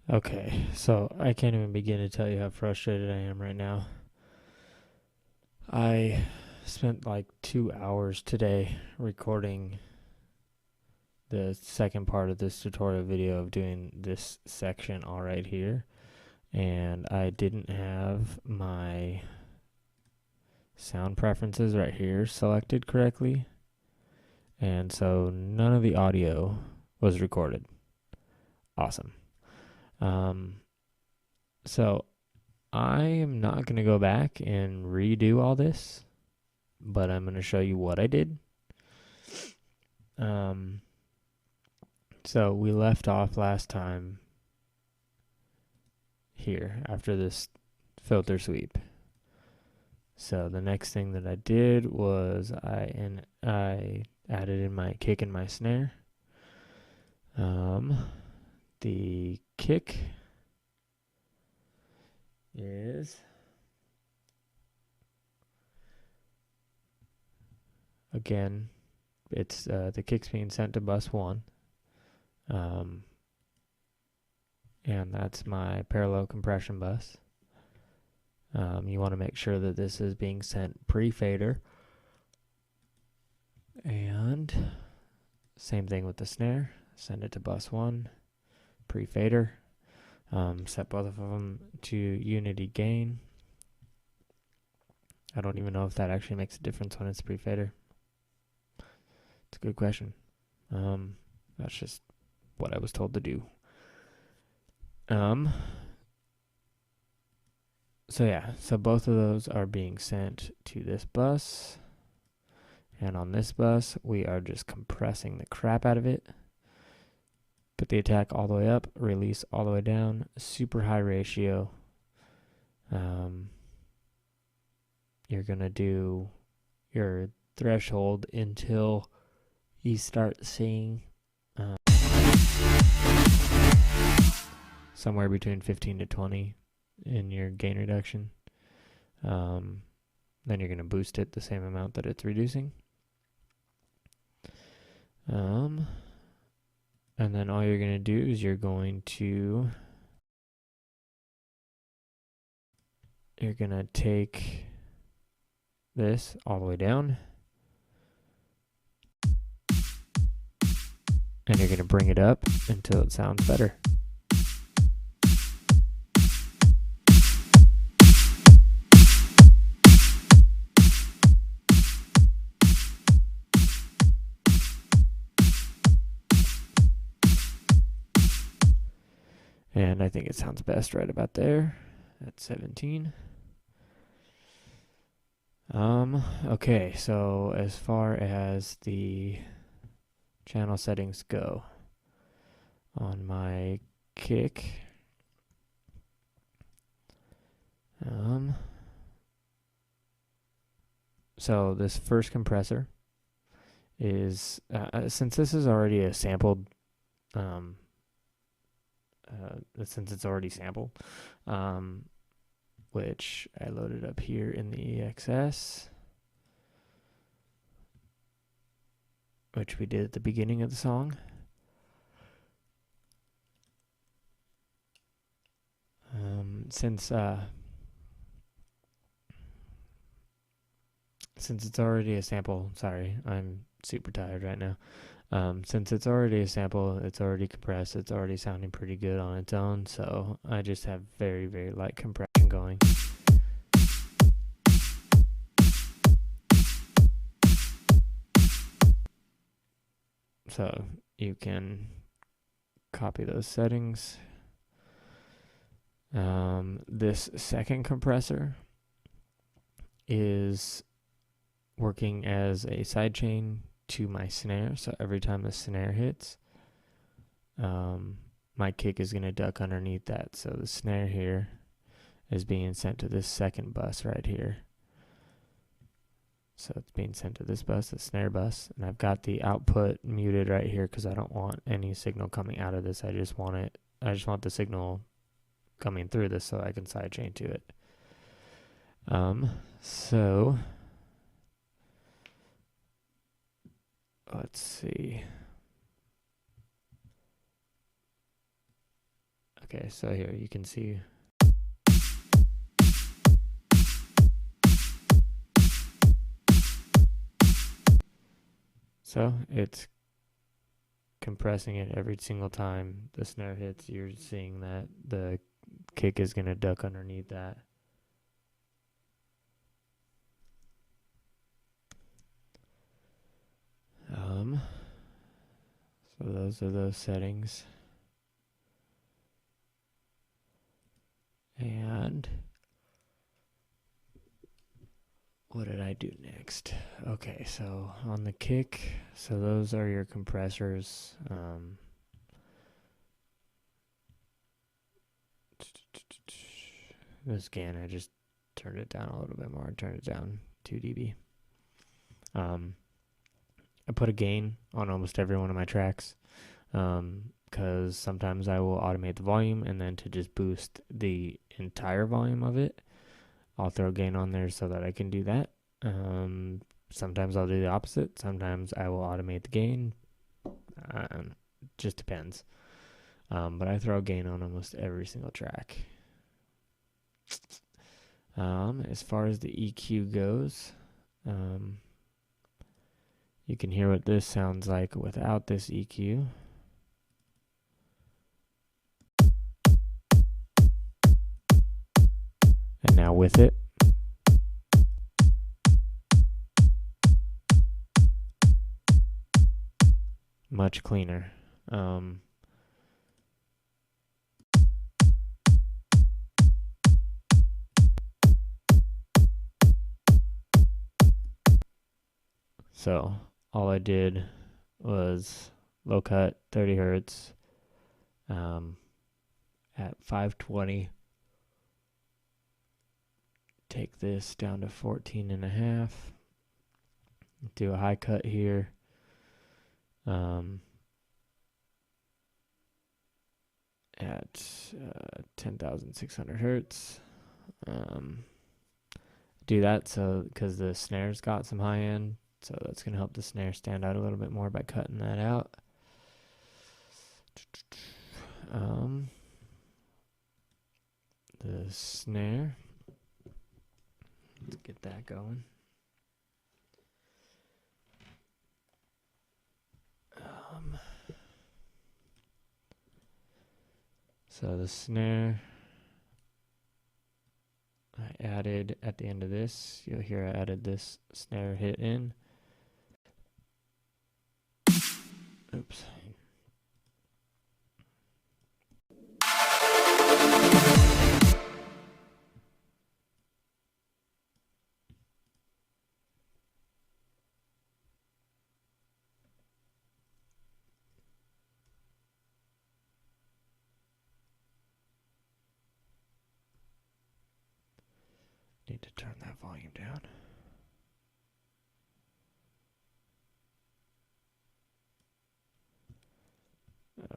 Okay, so I can't even begin to tell you how frustrated I am right now. I spent like 2 hours today recording the second part of this tutorial video of doing this section all right here, and I didn't have my sound preferences right here selected correctly, and so none of the audio was recorded. Awesome. Um, so I am not going to go back and redo all this, but I'm going to show you what I did. Um, so we left off last time here after this filter sweep. So the next thing that I did was I added in my kick and my snare. The kick is again, it's the kick's being sent to bus 1. And that's my parallel compression bus. You want to make sure that this is being sent pre-fader. And same thing with the snare. Send it to bus 1, pre-fader. Set both of them to unity gain. I don't even know if that actually makes a difference when it's pre-fader. It's a good question. That's just what I was told to do. So both of those are being sent to this bus. And on this bus, we are just compressing the crap out of it. Put the attack all the way up, release all the way down, super high ratio. You're going to do your threshold until you start seeing somewhere between 15 to 20 in your gain reduction. Then you're going to boost it the same amount that it's reducing. And then all you're going to do is you're going to take this all the way down, and you're going to bring it up until it sounds better. And I think it sounds best right about there at 17. Okay, so as far as the channel settings go, on my kick, so this first compressor is, since this is already a sampled, since it's already sampled, which I loaded up here in the EXS, which we did at the beginning of the song. Since it's already a sample, sorry, I'm super tired right now. Since it's already a sample, it's already compressed, it's already sounding pretty good on its own, so I just have very, very light compression going. So you can copy those settings. This second compressor is working as a sidechain to my snare, so every time the snare hits, my kick is going to duck underneath that. So the snare here is being sent to this second bus right here. So it's being sent to this bus, the snare bus, and I've got the output muted right here because I don't want any signal coming out of this. I just want the signal coming through this so I can sidechain to it. So let's see. Okay, so here you can see. So it's compressing it every single time the snare hits. You're seeing that the kick is going to duck underneath that. So those are those settings. And what did I do next? Okay, so on the kick, so those are your compressors. This again, I just turned it down a little bit more. Turned it down 2 dB. I put a gain on almost every one of my tracks, because sometimes I will automate the volume, and then to just boost the entire volume of it, I'll throw a gain on there so that I can do that. Sometimes I'll do the opposite. Sometimes I will automate the gain. Just depends. But I throw a gain on almost every single track. As far as the EQ goes, you can hear what this sounds like without this EQ. And now with it. Much cleaner. So all I did was low cut 30 hertz at 520. Take this down to 14 and a half. Do a high cut here. At 10,600 hertz. Do that so because the snare's got some high end, so that's going to help the snare stand out a little bit more by cutting that out. The snare, let's get that going. So the snare I added at the end of this, you'll hear I added this snare hit in. Oops. Need to turn that volume down.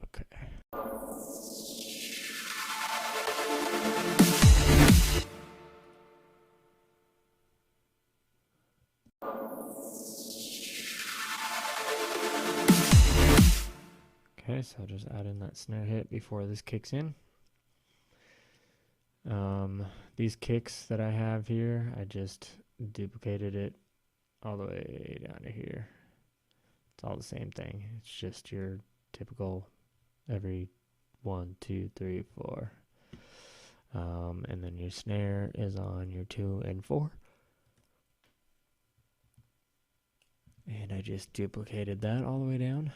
Okay. Okay, so just add in that snare hit before this kicks in. These kicks that I have here, I just duplicated it all the way down to here. It's all the same thing. It's just your typical every 1, 2, 3, 4. And then your snare is on your 2 and 4. And I just duplicated that all the way down.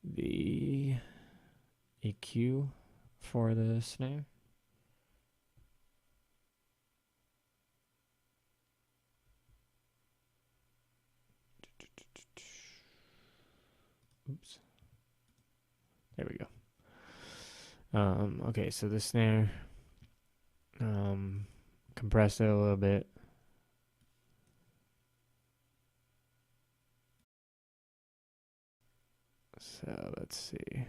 The EQ for the snare. Oops. There we go. Okay, so the snare, compress it a little bit. So let's see.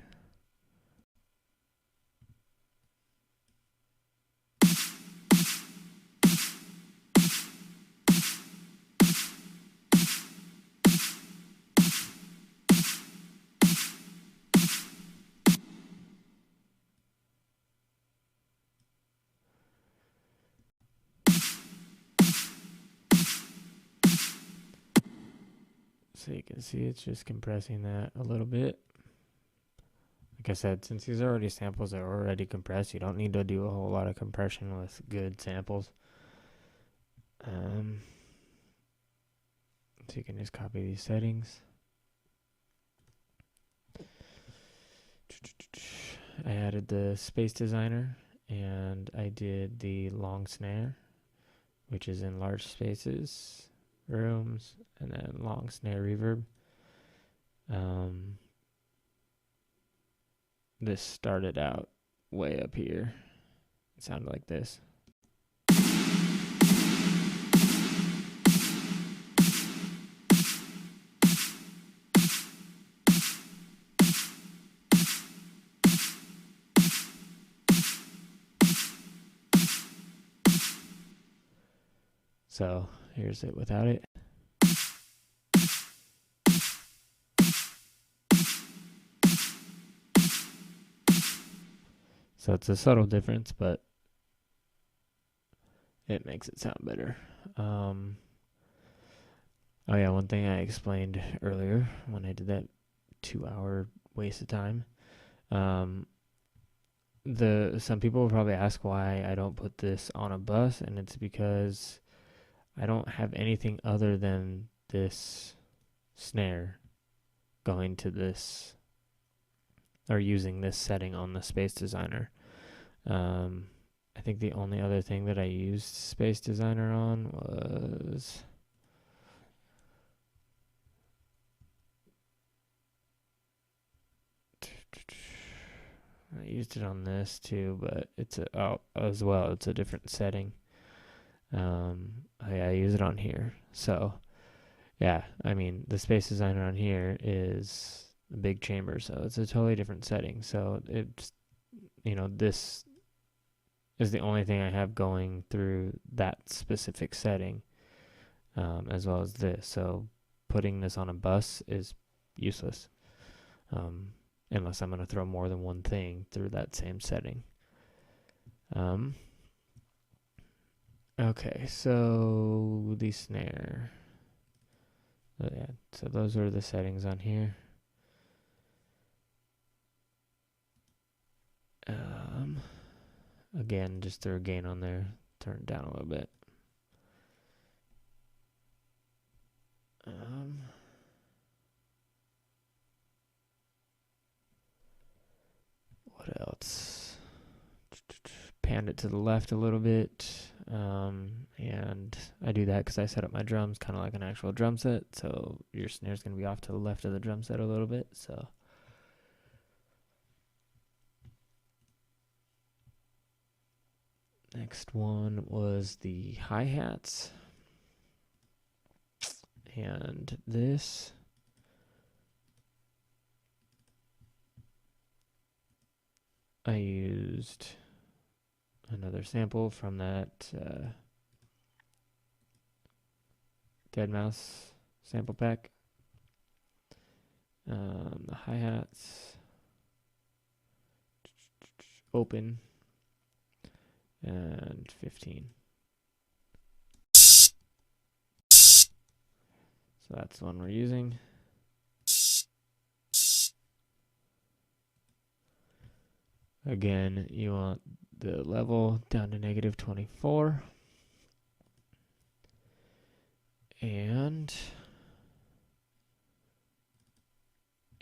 So you can see it's just compressing that a little bit. Like I said, since these are already samples that are already compressed, you don't need to do a whole lot of compression with good samples. So you can just copy these settings. I added the space designer and I did the long snare, which is in large spaces, rooms, and then long snare reverb. This started out way up here. It sounded like this. So here's it without it. So it's a subtle difference, but it makes it sound better. Oh yeah, one thing I explained earlier when I did that 2-hour waste of time. Some people will probably ask why I don't put this on a bus, and it's because I don't have anything other than this snare going to this or using this setting on the Space Designer. I think the only other thing that I used Space Designer on was I used it on this too, but it's as well. It's a different setting. I use it on here. So, yeah, I mean, the Space Designer on here is a big chamber, so it's a totally different setting. So it's, this is the only thing I have going through that specific setting, as well as this. So putting this on a bus is useless, unless I'm going to throw more than one thing through that same setting. Okay, so the snare. Yeah, so those are the settings on here. Again, just throw a gain on there, turn it down a little bit. What else? Panned it to the left a little bit. And I do that because I set up my drums kind of like an actual drum set. So your snare is going to be off to the left of the drum set a little bit. So next one was the hi-hats. And this. I used another sample from that deadmau5 sample pack. The hi-hats, open, and 15. So that's the one we're using. Again, you want the level down to -24. And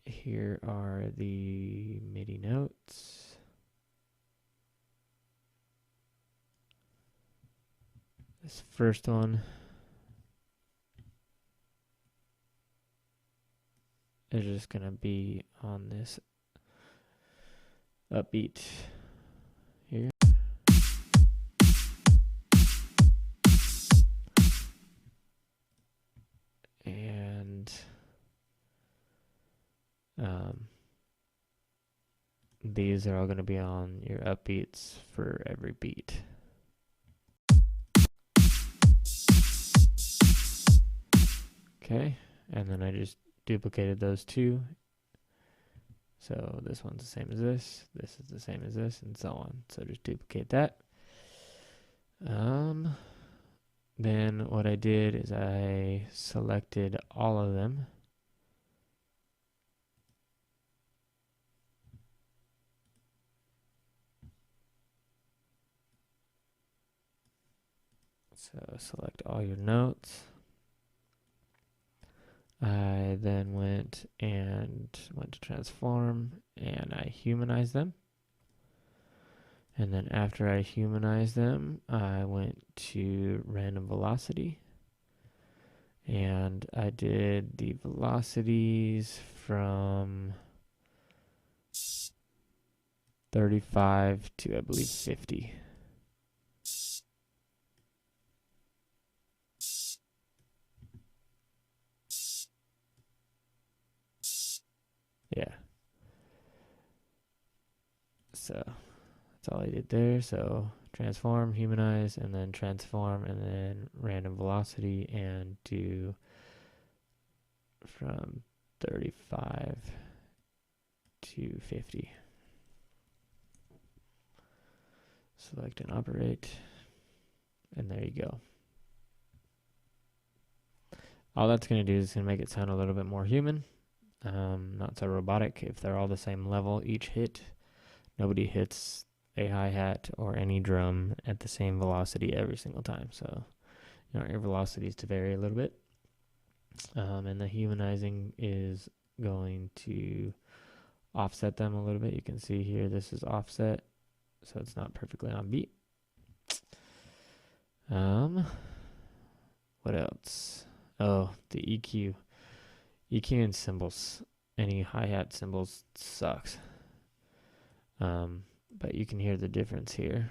here are the MIDI notes. This first one is just going to be on this upbeat here. And these are all going to be on your upbeats for every beat. Okay, and then I just duplicated those two. So this one's the same as this is the same as this, and so on. So just duplicate that. Then what I did is I selected all of them So select all your notes. I then went to transform, and I humanized them. And then after I humanized them, I went to random velocity. And I did the velocities from 35 to, I believe, 50. Yeah. So that's all I did there. So transform, humanize, and then transform, and then random velocity, and do from 35 to 50. Select and operate, and there you go. All that's going to do is going to make it sound a little bit more human, not so robotic. If they're all the same level each hit, nobody hits a hi-hat or any drum at the same velocity every single time. So you want your velocities to vary a little bit. And the humanizing is going to offset them a little bit. You can see here this is offset, so it's not perfectly on beat. What else? Oh, the EQ. EQ and cymbals. Any hi-hat cymbals sucks. But you can hear the difference here.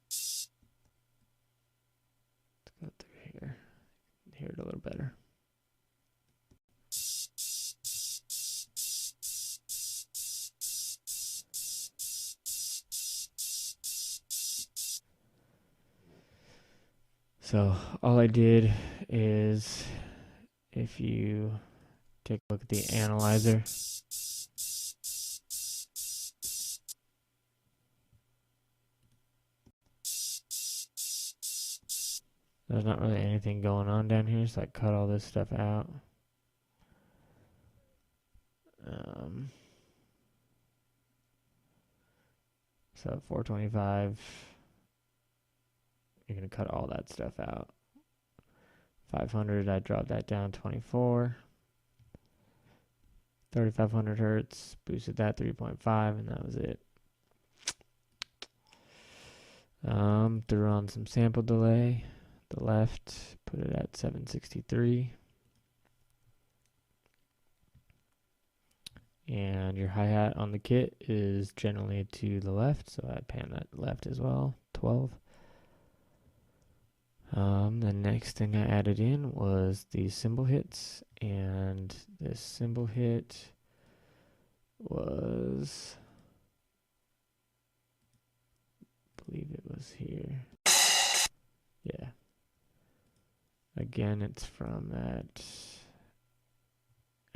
Let's go through here. Hear it a little better. So all I did is, if you take a look at the analyzer, there's not really anything going on down here, so I cut all this stuff out. So 425, you're going to cut all that stuff out. 500, I dropped that down 24. 3500 hertz, boosted that 3.5, and that was it. Threw on some sample delay. The left, put it at 763. And your hi-hat on the kit is generally to the left, so I pan that left as well, 12. The next thing I added in was the cymbal hits, and this cymbal hit was, I believe it was here. Yeah. Again, it's from that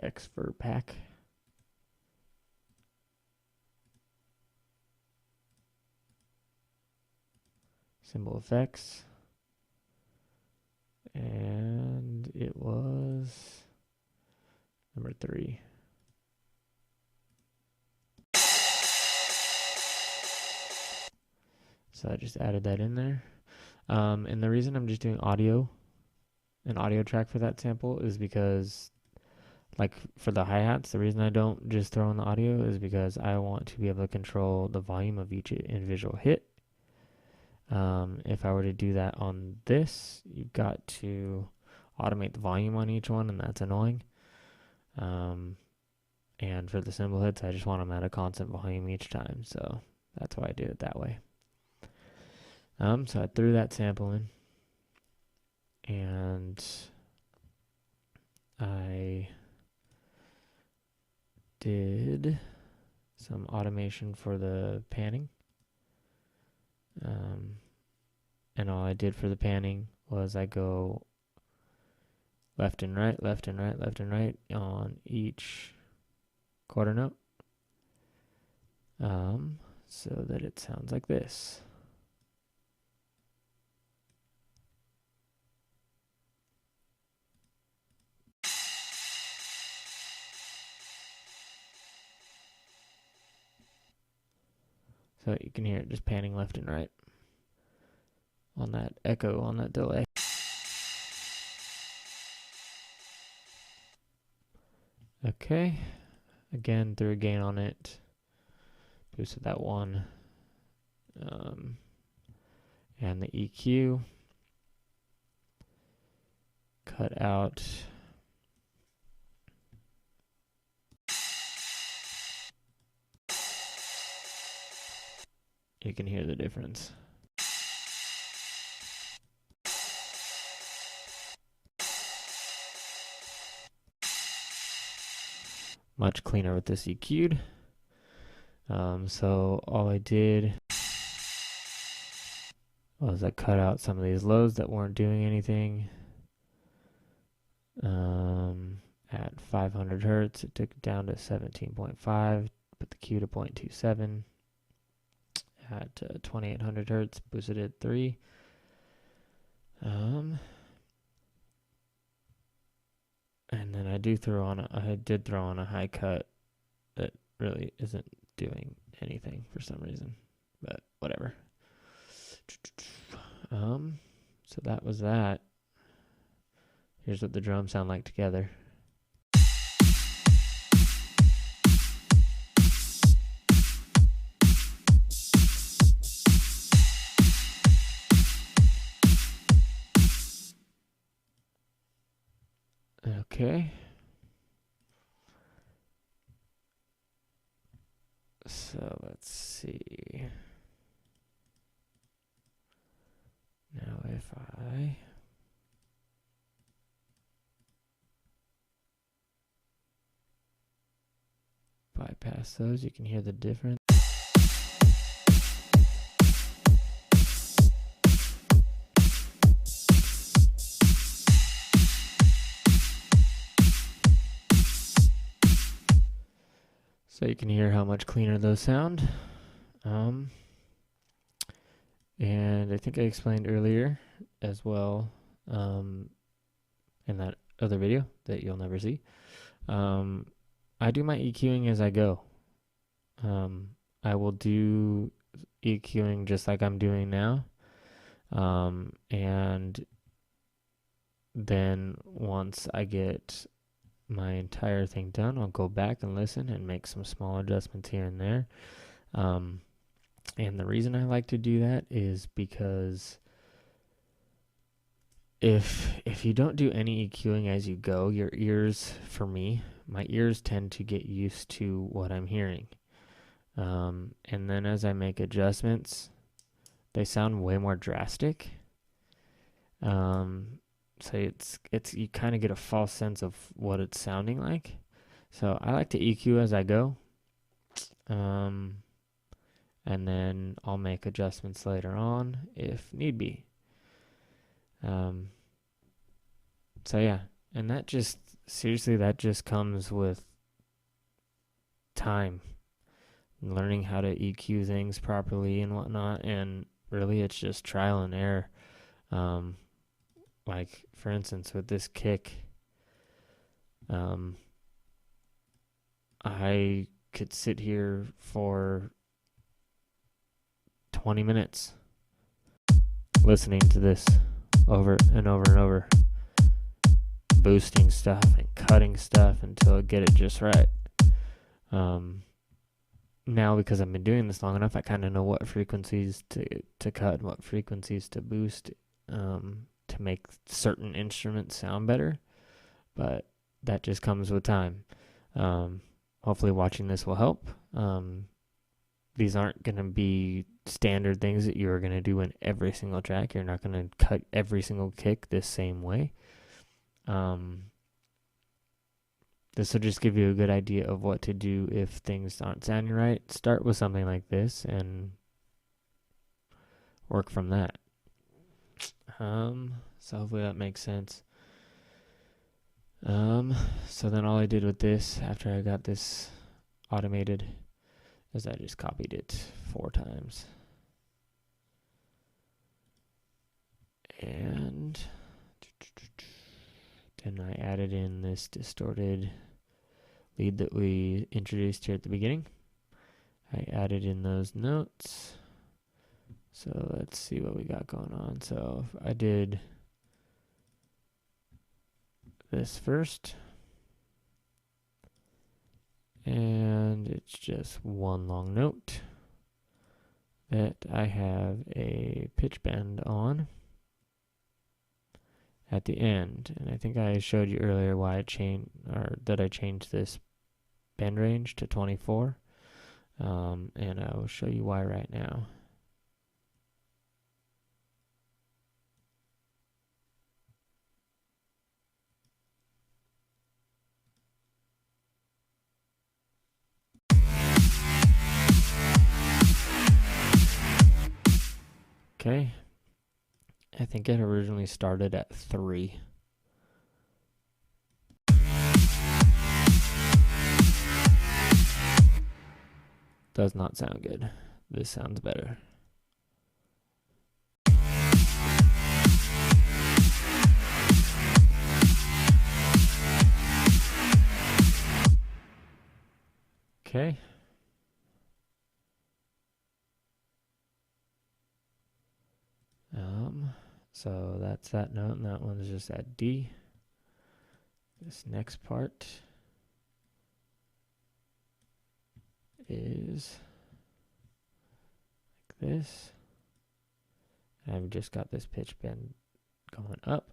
Expert pack. Cymbal effects. And it was number 3. So I just added that in there. And the reason I'm just doing an audio track for that sample is because, like for the hi-hats, the reason I don't just throw in the audio is because I want to be able to control the volume of each individual hit. If I were to do that on this, you've got to automate the volume on each one, and that's annoying. And for the cymbal hits, I just want them at a constant volume each time, so that's why I do it that way. So I threw that sample in, and I did some automation for the panning. And all I did for the panning was I go left and right, left and right, left and right on each quarter note, so that it sounds like this. So you can hear it just panning left and right on that echo, on that delay. Okay, again, threw a gain on it, boosted that one, and the EQ, cut out you can hear the difference. Much cleaner with this EQ'd. So all I did was I cut out some of these lows that weren't doing anything. At 500 hertz, it took it down to 17.5, put the Q to 0.27. At 2800 hertz, boosted it 3. And then I did throw on a high cut that really isn't doing anything for some reason, but whatever. So that was that. Here's what the drums sound like together. Okay. So let's see. Now if I bypass those, you can hear the difference. So you can hear how much cleaner those sound. And I think I explained earlier as well in that other video that you'll never see. I do my EQing as I go. I will do EQing just like I'm doing now. And then once I get my entire thing done, I'll go back and listen and make some small adjustments here and there. And the reason I like to do that is because if you don't do any EQing as you go, your ears, for me, my ears tend to get used to what I'm hearing. And then as I make adjustments, they sound way more drastic. So it's you kind of get a false sense of what it's sounding like. So I like to EQ as I go. And then I'll make adjustments later on if need be. So yeah, and that just comes with time, learning how to EQ things properly and whatnot, and really it's just trial and error. Like for instance with this kick, I could sit here for 20 minutes listening to this over and over and over, boosting stuff and cutting stuff until I get it just right. Now because I've been doing this long enough, I kind of know what frequencies to cut and what frequencies to boost to make certain instruments sound better, but that just comes with time. Hopefully watching this will help. These aren't going to be standard things that you're going to do in every single track. You're not going to cut every single kick the same way. This will just give you a good idea of what to do if things aren't sounding right. Start with something like this and work from that. So hopefully that makes sense. So then all I did with this after I got this automated is I just copied it 4 times. And then I added in this distorted lead that we introduced here at the beginning. I added in those notes. So let's see what we got going on. So if I did this first, and it's just one long note that I have a pitch bend on at the end. And I think I showed you earlier why I changed this bend range to 24. And I will show you why right now. Okay. I think it originally started at 3. Does not sound good. This sounds better. Okay. So that's that note, and that one's just at D. This next part is like this. And I've just got this pitch bend going up.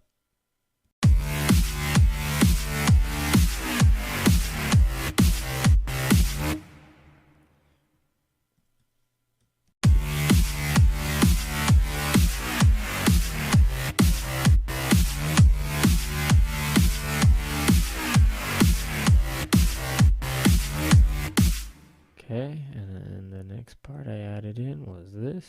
Okay, and then the next part I added in was this.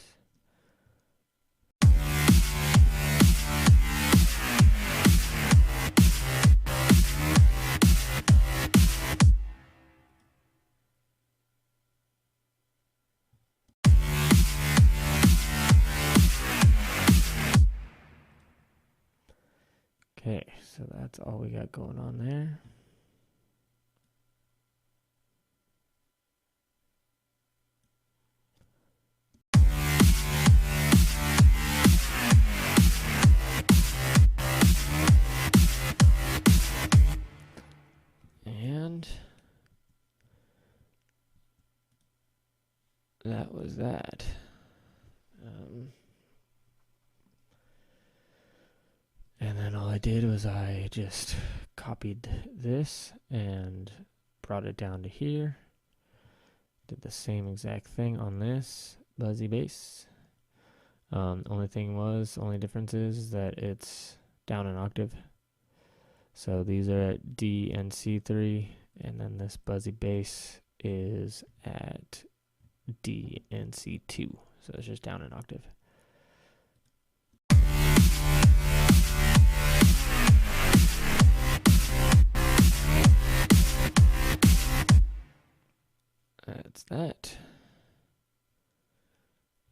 Okay, so that's all we got going on there. And that was that. And then all I did was I just copied this and brought it down to here. Did the same exact thing on this buzzy bass. Only difference is that it's down an octave. So these are at D and C3, and then this buzzy bass is at D and C2. So it's just down an octave. That's that.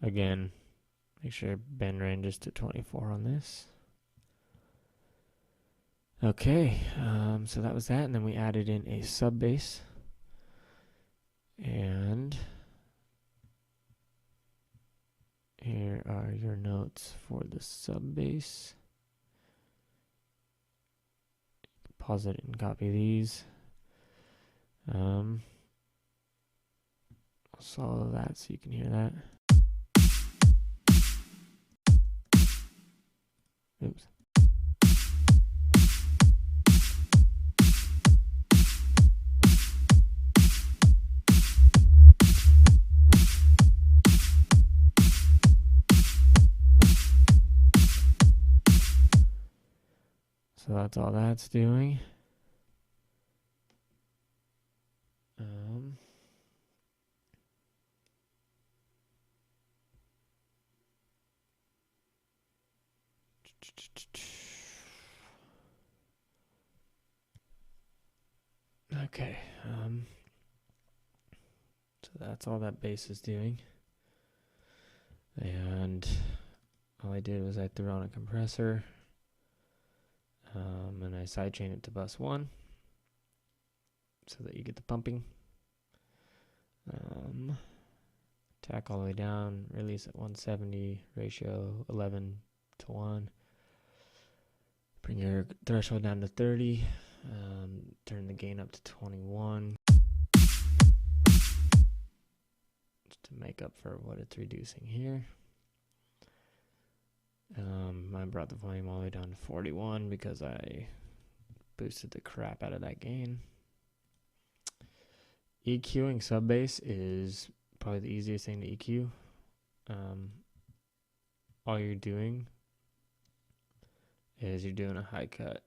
Again, make sure bend range is to 24 on this. Okay, so that was that, and then we added in a sub bass. And here are your notes for the sub bass. Pause it and copy these. I'll solo that so you can hear that. Oops. So that's all that's doing. Okay. So that's all that bass is doing. And all I did was I threw on a compressor. And I sidechain it to bus 1 so that you get the pumping. Tack all the way down, release at 170, ratio 11:1. Bring your threshold down to 30, turn the gain up to 21 to make up for what it's reducing here. I brought the volume all the way down to 41 because I boosted the crap out of that gain. EQing sub bass is probably the easiest thing to EQ. All you're doing is you're doing a high cut.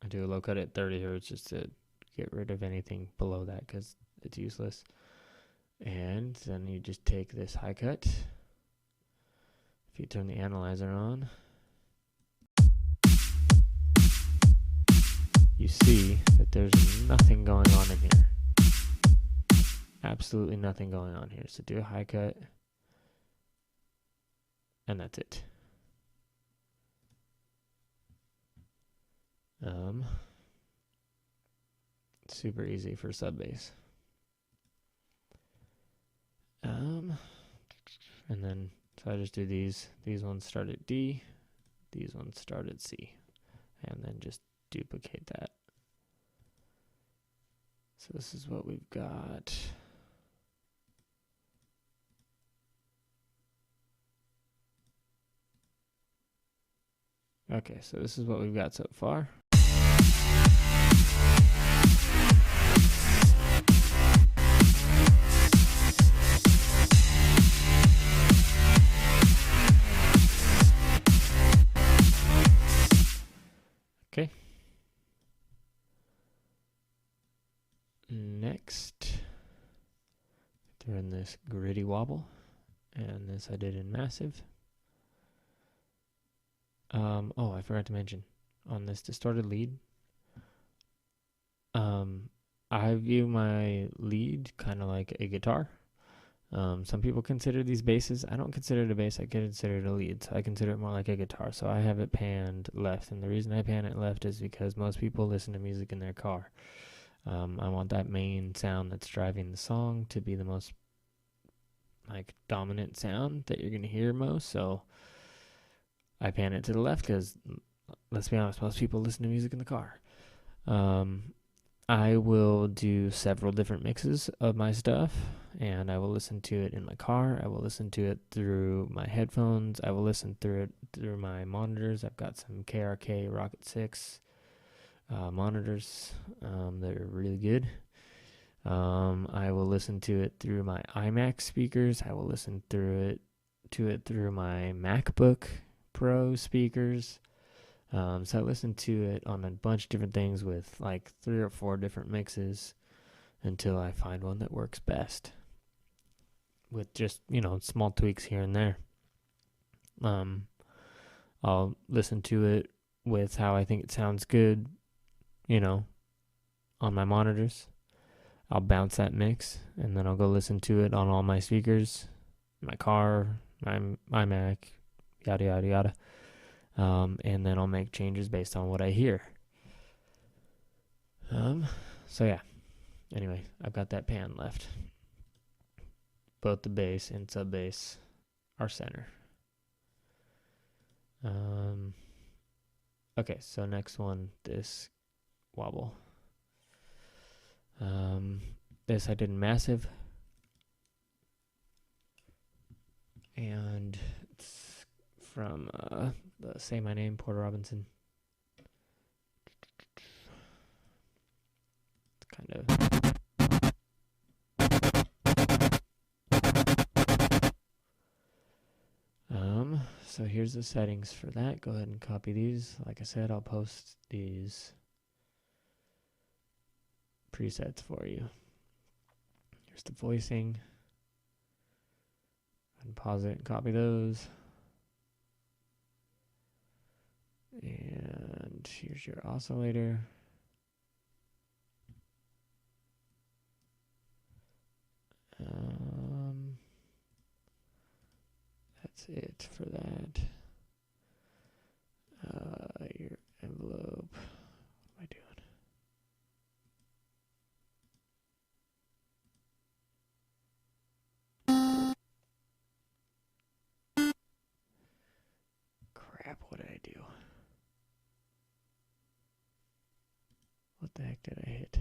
I do a low cut at 30 hertz just to get rid of anything below that because it's useless. And then you just take this high cut. If you turn the analyzer on, you see that there's nothing going on in here. Absolutely nothing going on here. So do a high cut, and that's it. Super easy for sub bass. And then so I just do these. These ones start at D, these ones start at C, and then just duplicate that. So this is what we've got. Okay, so this is what we've got so far. Okay. Next, throw in this gritty wobble, and this I did in massive. Oh, I forgot to mention, on this distorted lead, I view my lead kind of like a guitar. Some people consider these basses. I don't consider it a bass. I consider it a lead. So I consider it more like a guitar. So I have it panned left. And the reason I pan it left is because most people listen to music in their car. I want that main sound that's driving the song to be the most like dominant sound that you're going to hear most. So I pan it to the left because, let's be honest, most people listen to music in the car. I will do several different mixes of my stuff, and I will listen to it in my car. I will listen to it through my headphones. I will listen through it through my monitors. I've got some KRK Rocket 6 monitors that are really good. I will listen to it through my iMac speakers. I will listen to it through my MacBook Pro speakers. So I listen to it on a bunch of different things with like 3 or 4 different mixes until I find one that works best with just, small tweaks here and there. I'll listen to it with how I think it sounds good, on my monitors. I'll bounce that mix, and then I'll go listen to it on all my speakers, my car, my Mac, yada, yada, yada. And then I'll make changes based on what I hear. So yeah. Anyway, I've got that pan left. Both the bass and sub bass are center. Okay, so next one, this wobble. This I did in massive. And it's from the Say My Name, Porter Robinson. It's kind of so here's the settings for that. Go ahead and copy these. Like I said, I'll post these presets for you. Here's the voicing. And pause it and copy those. And here's your oscillator. That's it for that. Your envelope. What am I doing? crap, what did I do? What the heck did I hit?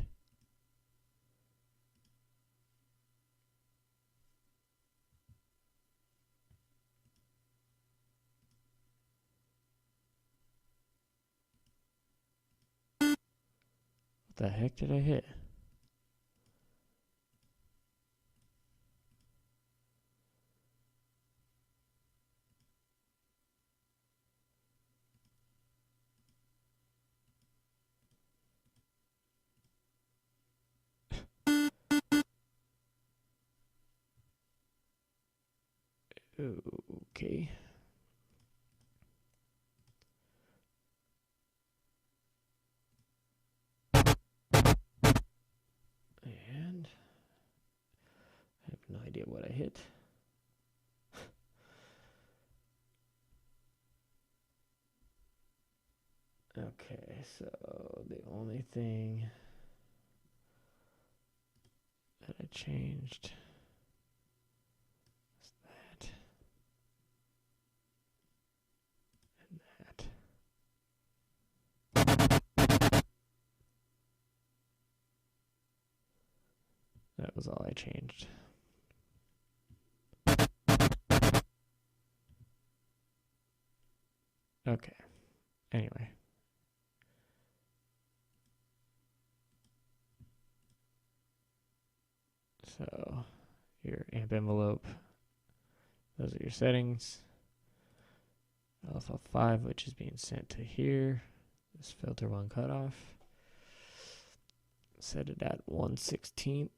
What the heck did I hit? Okay. And I have no idea what I hit. Okay, so the only thing that I changed is that and that. That was all I changed. Okay. Anyway. So your amp envelope, those are your settings. LFL5, which is being sent to here. This filter 1 cutoff. Set it at 1/16.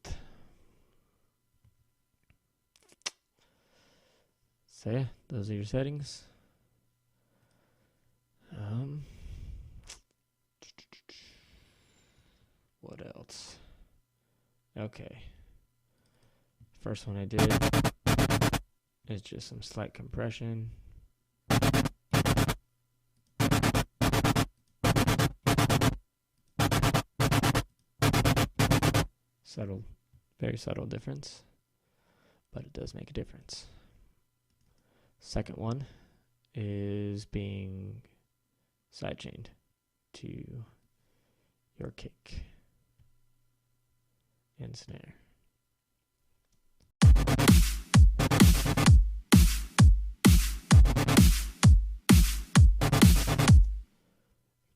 So yeah, those are your settings. What else? Okay. First one I did is just some slight compression. Subtle, very subtle difference, but it does make a difference. Second one is being sidechained to your kick and snare.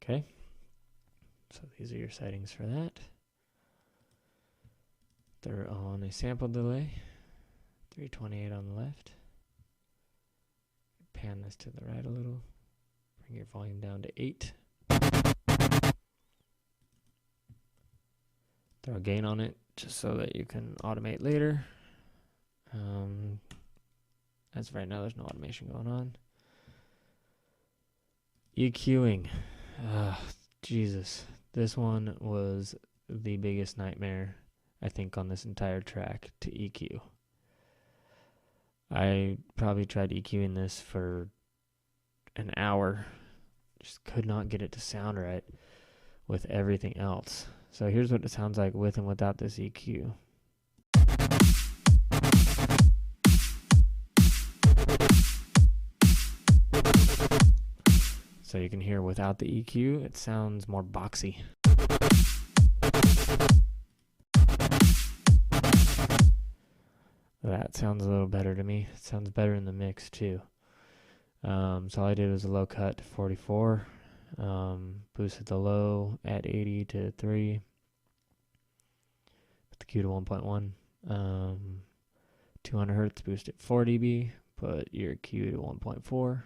Okay, so these are your settings for that. They're on a sample delay, 328 on the left. Pan this to the right a little. Bring your volume down to 8. Throw a gain on it just so that you can automate later. As of right now, there's no automation going on. EQing. Jesus. This one was the biggest nightmare, I think, on this entire track to EQ. I probably tried EQing this for an hour. Just could not get it to sound right with everything else. So here's what it sounds like with and without this EQ. So you can hear without the EQ, it sounds more boxy. That sounds a little better to me. It sounds better in the mix too. So all I did was a low cut to 44. Boosted the low at 80 to 3. Put the Q to 1.1. 200 hertz, boost it 4 dB. Put your Q to 1.4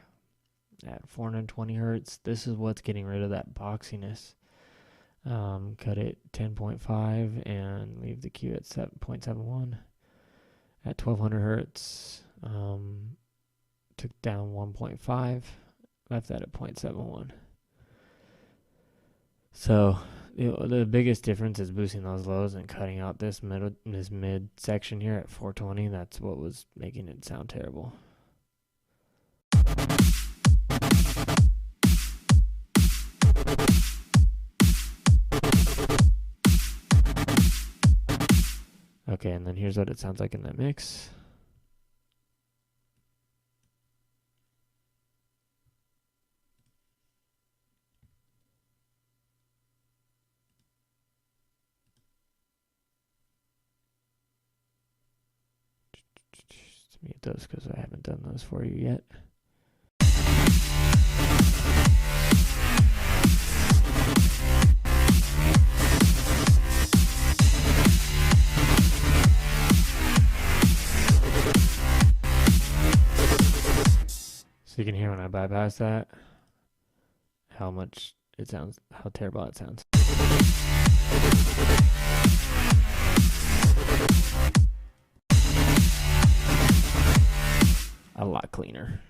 at 420 hertz. This is what's getting rid of that boxiness. Cut it 10.5 and leave the Q at 7.71. At 1200 hertz, took down 1.5, left that at 0.71. So the biggest difference is boosting those lows and cutting out this mid section here at 420. That's what was making it sound terrible. Okay, and then here's what it sounds like in that mix. Mute those because I haven't done those for you yet. So you can hear when I bypass that how much it sounds, how terrible it sounds. A lot cleaner.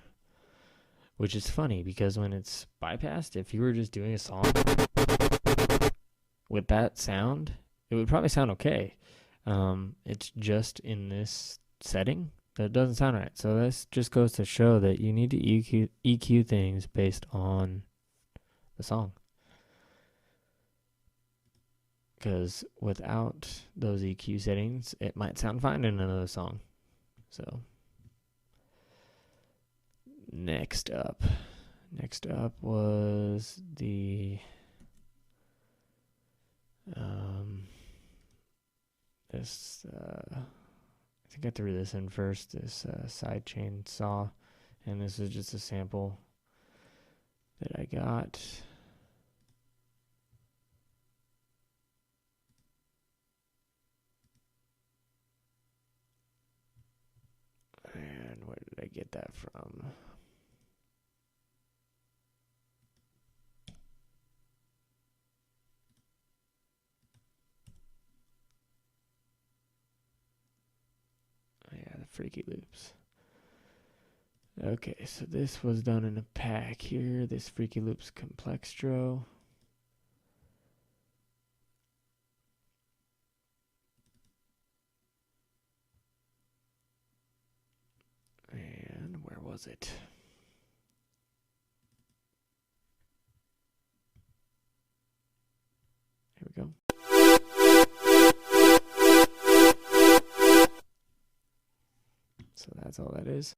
Which is funny because when it's bypassed, if you were just doing a song with that sound, it would probably sound okay. It's just in this setting that doesn't sound right. So this just goes to show that you need to EQ things based on the song. Because without those EQ settings, it might sound fine in another song. So next up was the I think I threw this in first, this sidechain saw, and this is just a sample that I got. And where did I get that from? Yeah, the Freaky Loops. Okay, so this was done in a pack here. This Freaky Loops Complextro. And where was it? Here we go. So that's all that is.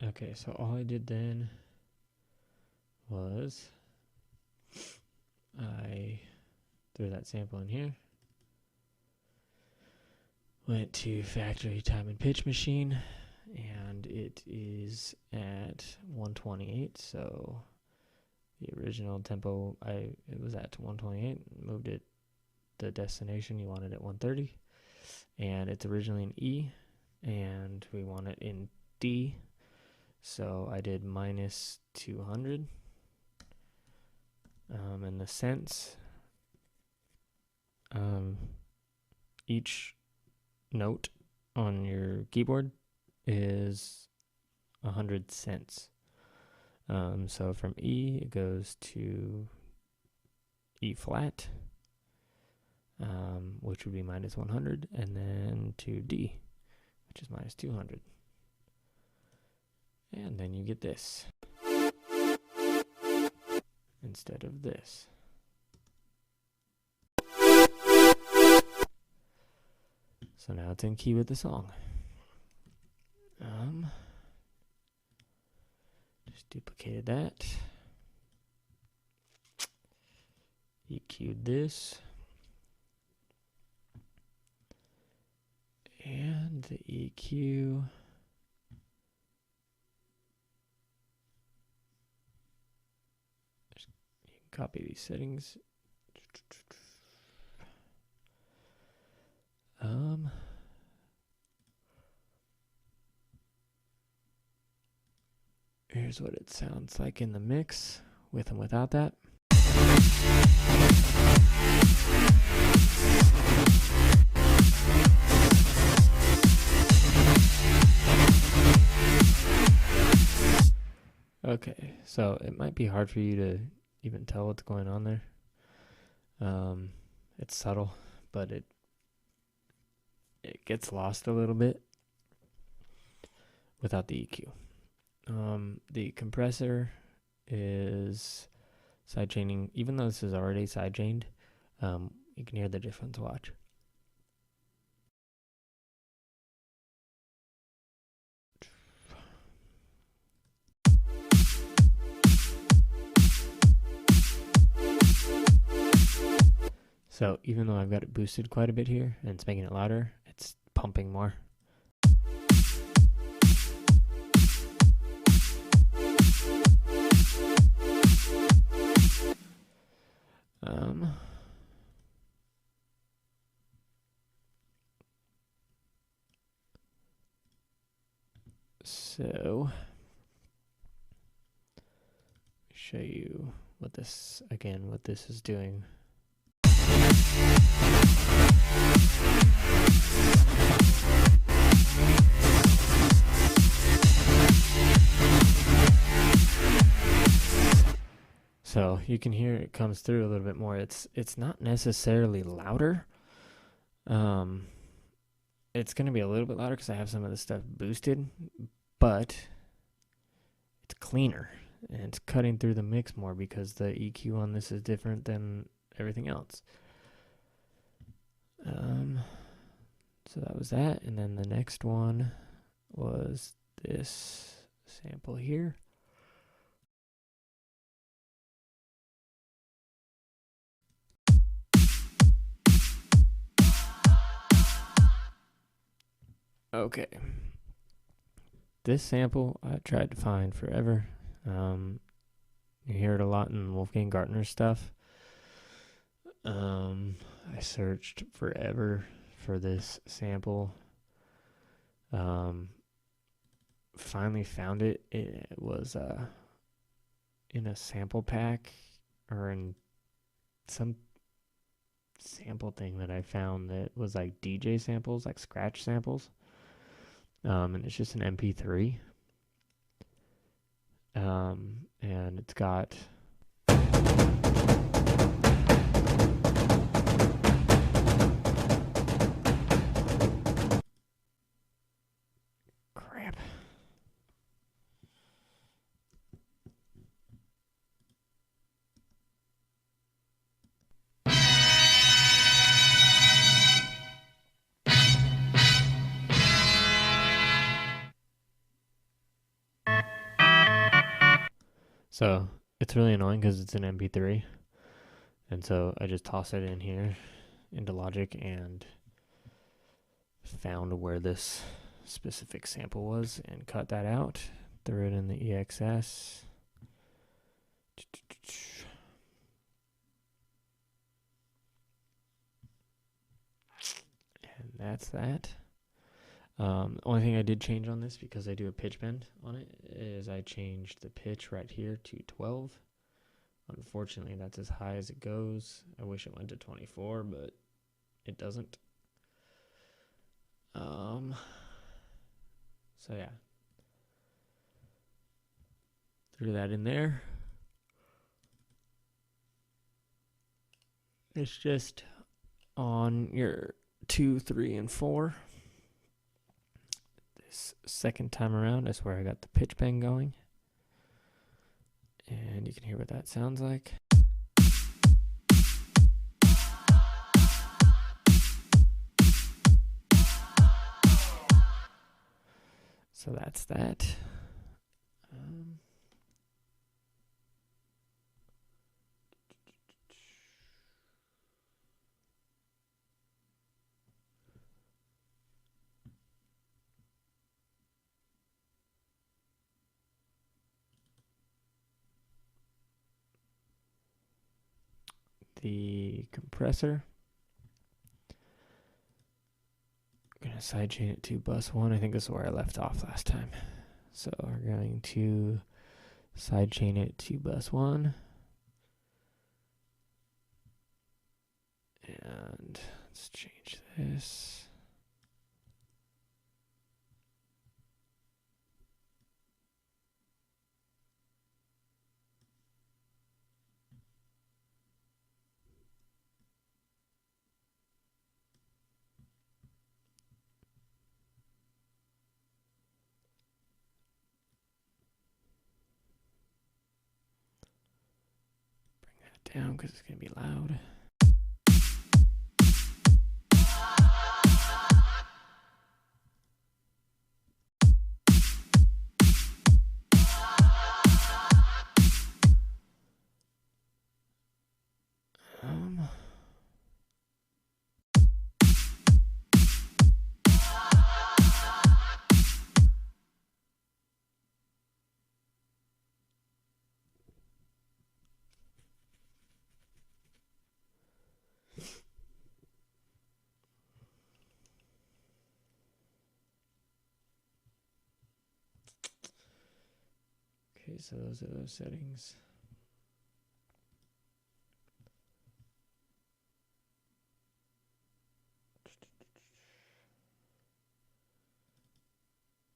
Okay, so all I did then was I threw that sample in here. Went to Factory Time and Pitch Machine, and it is at 128. So the original tempo, it was at 128. Moved it, the destination you wanted at 130, and it's originally in E, and we want it in D. So I did minus 200. And the cents, each note on your keyboard is 100 cents. So from E it goes to E flat, which would be minus 100, and then to D, which is minus 200. And then you get this instead of this. So now it's in key with the song. Just duplicated that. EQ'd this. And the EQ. Copy these settings. Here's what it sounds like in the mix, with and without that. Okay, so it might be hard for you to even tell what's going on there. It's subtle, but it gets lost a little bit without the EQ. The compressor is sidechaining. Even though this is already sidechained, you can hear the difference. Watch. So even though I've got it boosted quite a bit here and it's making it louder, it's pumping more. So show you what this is doing. So you can hear it comes through a little bit more. It's not necessarily louder. It's going to be a little bit louder because I have some of the stuff boosted, but it's cleaner and it's cutting through the mix more because the EQ on this is different than everything else. So that was that, and then the next one was this sample here. Okay. This sample I tried to find forever. You hear it a lot in Wolfgang Gartner's stuff. I searched forever for this sample. Finally found it. It was in a sample pack or in some sample thing that I found that was like DJ samples, like scratch samples. And it's just an MP3. And it's got crap. So it's really annoying because it's an MP3. And so I just toss it in here into Logic and found where this specific sample was and cut that out. Threw it in the EXS. And that's that. The only thing I did change on this, because I do a pitch bend on it, is I changed the pitch right here to 12. Unfortunately, that's as high as it goes. I wish it went to 24, but it doesn't. So yeah. Threw that in there. It's just on your 2, 3, and 4. This second time around, that's where I got the pitch bend going. And you can hear what that sounds like. So that's that. The compressor, I'm going to sidechain it to bus 1. I think this is where I left off last time. So we're going to sidechain it to bus 1. And let's change this. Down because it's going to be loud. Okay, so those are those settings.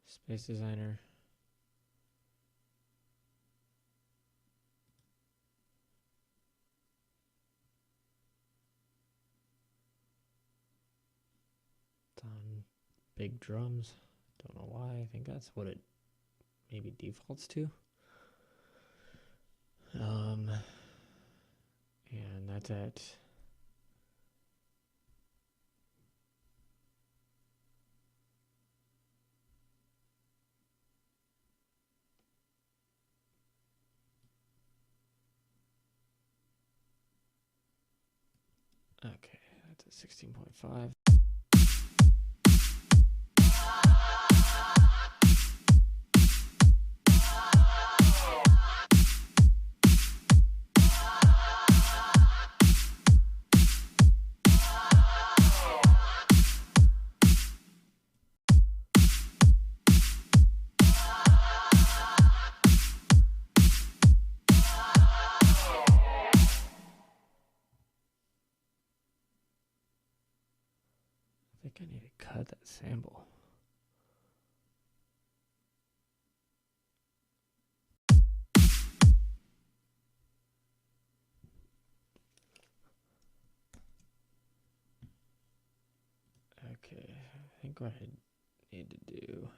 Space Designer. It's on big drums. Don't know why. I think that's what it maybe defaults to. And that's it. Okay, that's at 16.5. I think I need to cut that sample. Okay, I think what I need to do,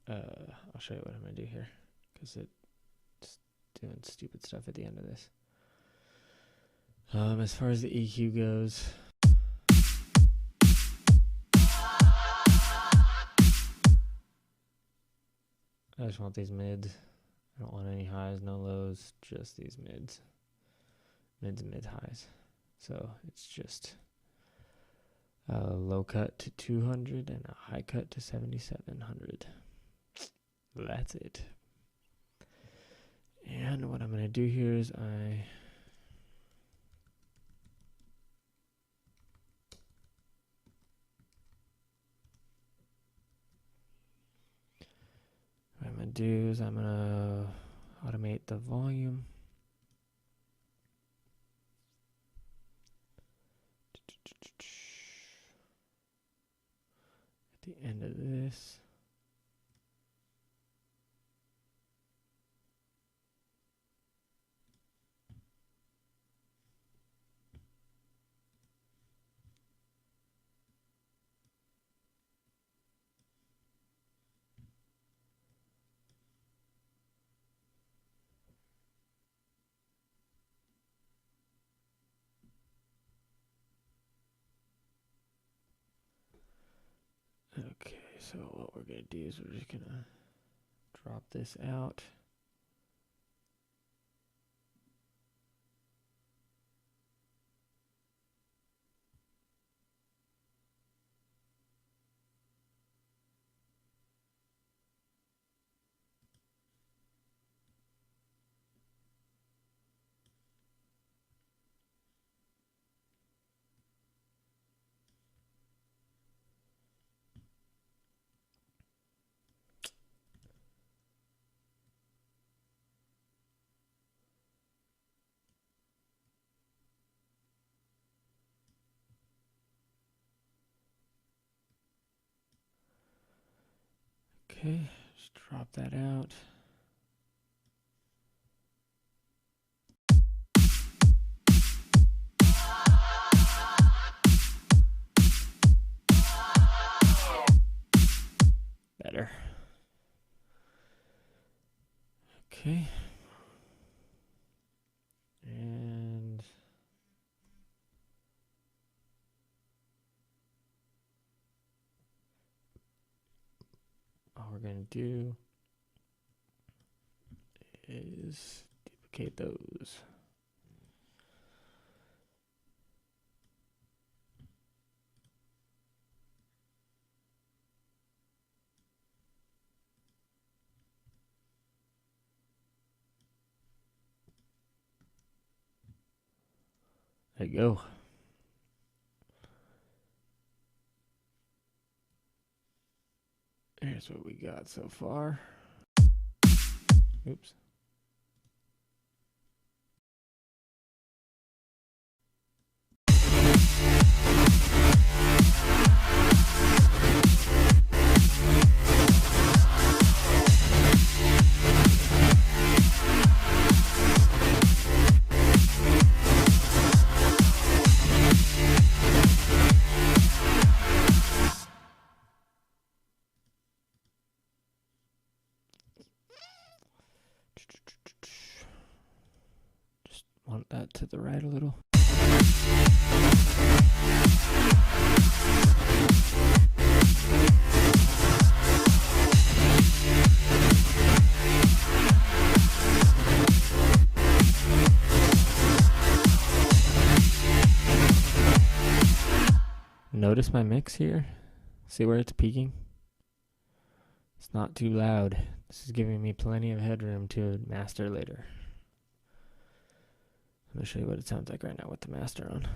I'll show you what I'm going to do here, because it's doing stupid stuff at the end of this. As far as the EQ goes, I just want these mids. I don't want any highs, no lows, just these mids. Mids and mid highs. So it's just a low cut to 200 and a high cut to 7700. That's it. And what I'm going to do here is what I'm going to do is I'm going to automate the volume. At the end of this. Okay, so what we're going to do is we're just going to drop this out. Okay, just drop that out. Better. Okay. And all we're going to do is duplicate those. There you go. Here's what we got so far. Oops. Just want that to the right a little. Notice my mix here? See where it's peaking? It's not too loud. This is giving me plenty of headroom to master later. I'm going to show you what it sounds like right now with the master on.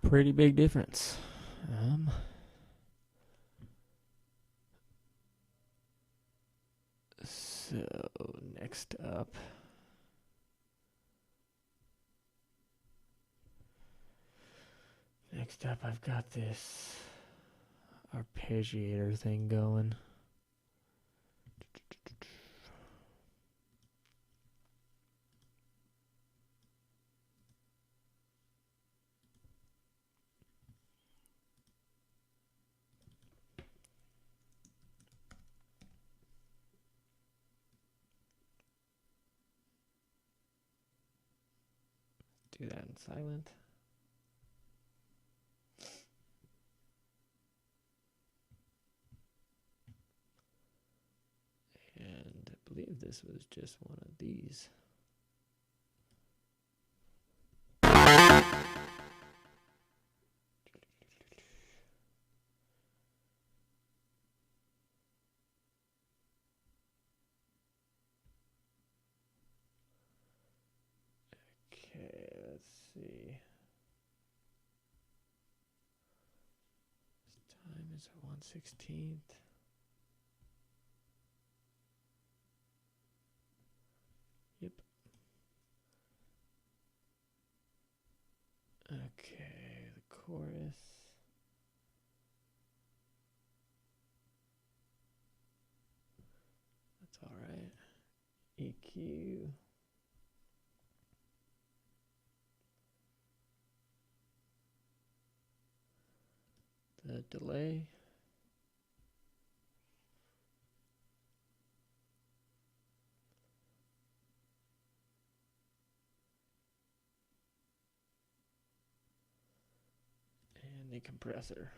Pretty big difference. So next up, I've got this arpeggiator thing going. Do that in silent. And I believe this was just one of these. Okay, let's see. This time is 1/16. Yep. Okay, the chorus. That's all right. EQ. The delay. And the compressor.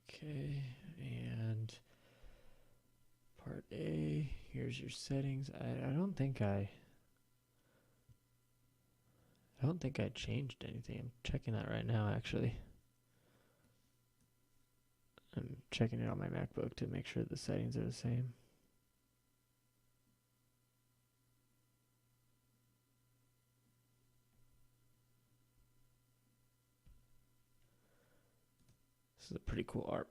Okay, and part A, here's your settings. I don't think I changed anything. I'm checking that right now, actually. I'm checking it on my MacBook to make sure the settings are the same. This is a pretty cool art.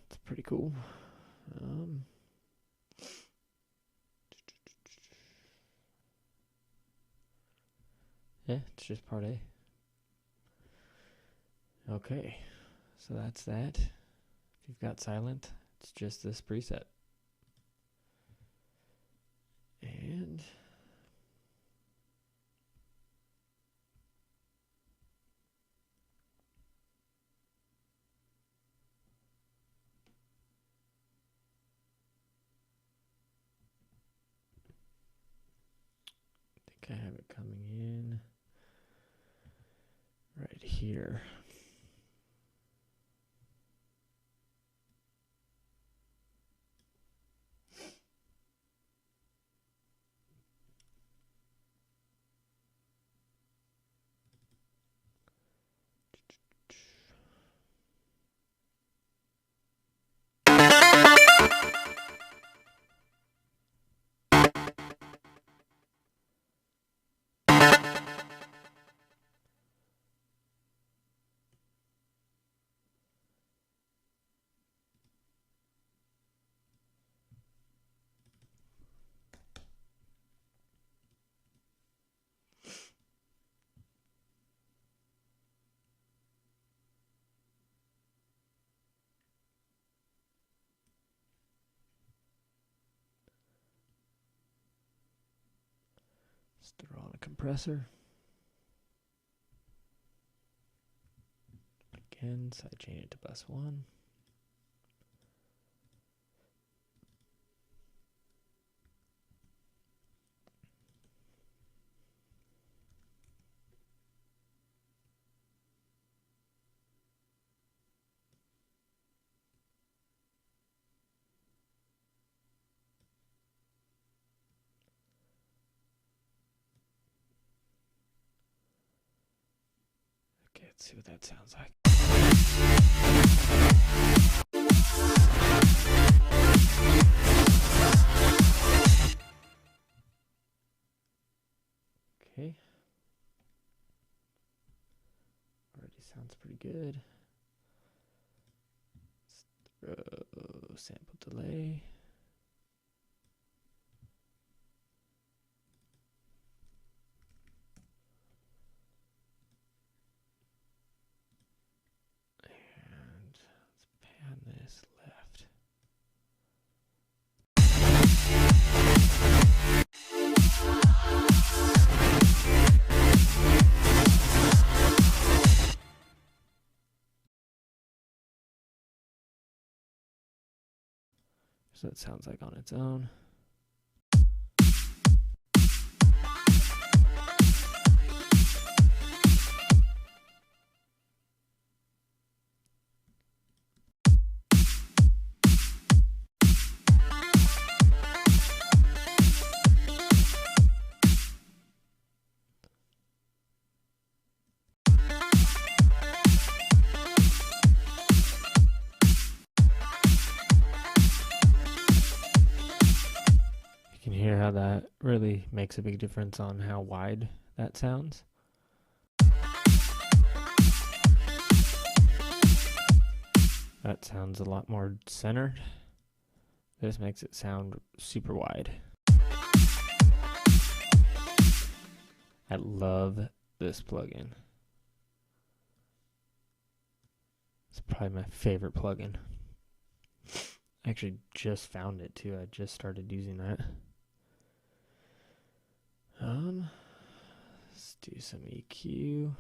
It's pretty cool. Yeah, it's just part A. Okay, so that's that. If you've got silent, it's just this preset. And I have it coming in right here. Let's throw on a compressor. Again, sidechain it to bus 1. Okay, let's see what that sounds like. Okay. Already sounds pretty good. Let's throw sample delay. And let's pan this left. So it sounds like on its own. You can hear how that really makes a big difference on how wide that sounds. That sounds a lot more centered. This makes it sound super wide. I love this plugin. It's probably my favorite plugin. I actually just found it too. I just started using that. Let's do some EQ.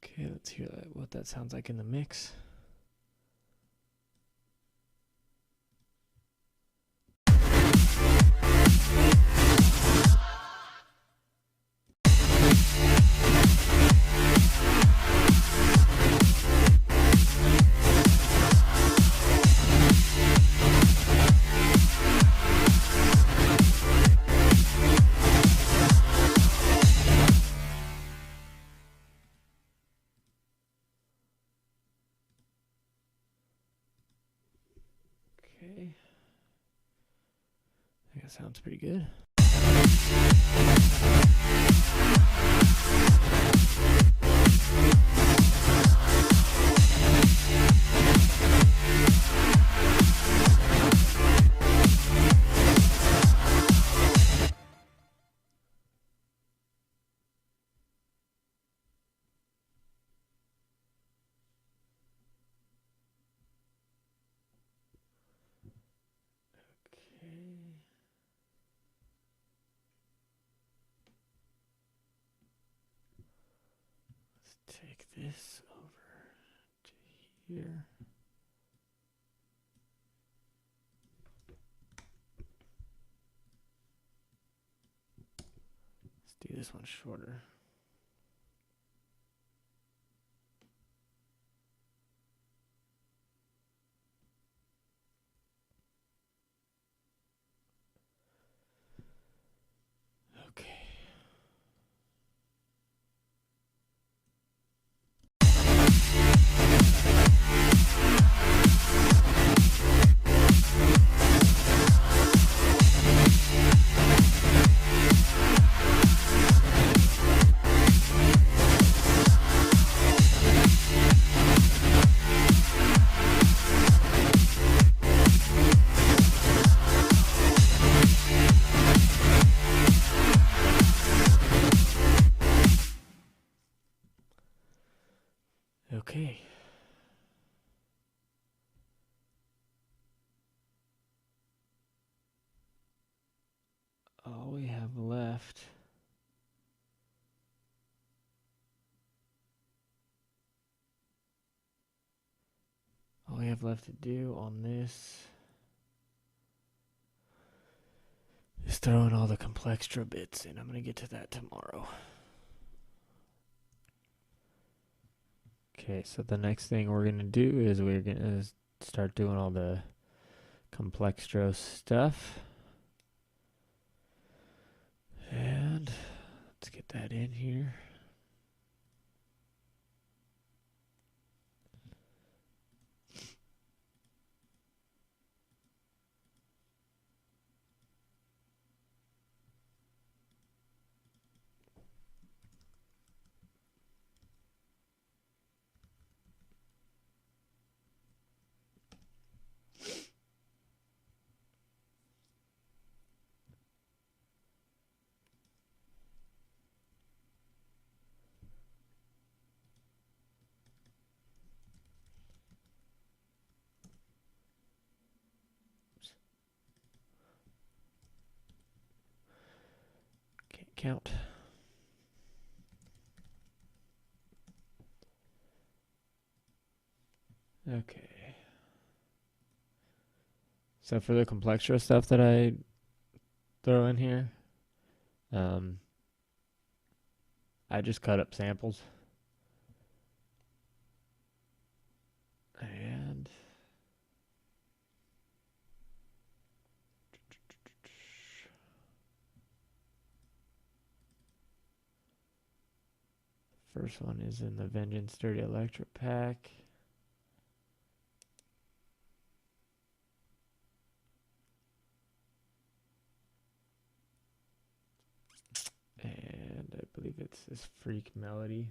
Okay, let's hear what that sounds like in the mix. That sounds pretty good. Take this over to here. Let's do this one shorter. Okay. Okay. All we have left to do on this is throw in all the Complextro bits, and I'm going to get to that tomorrow. Okay, so the next thing we're going to do is we're going to start doing all the Complextro stuff. And let's get that in here. Can't count. Okay. So for the Complextro stuff that I throw in here, I just cut up samples. And first one is in the Vengeance Dirty Electric pack. And I believe it's this Freak Melody.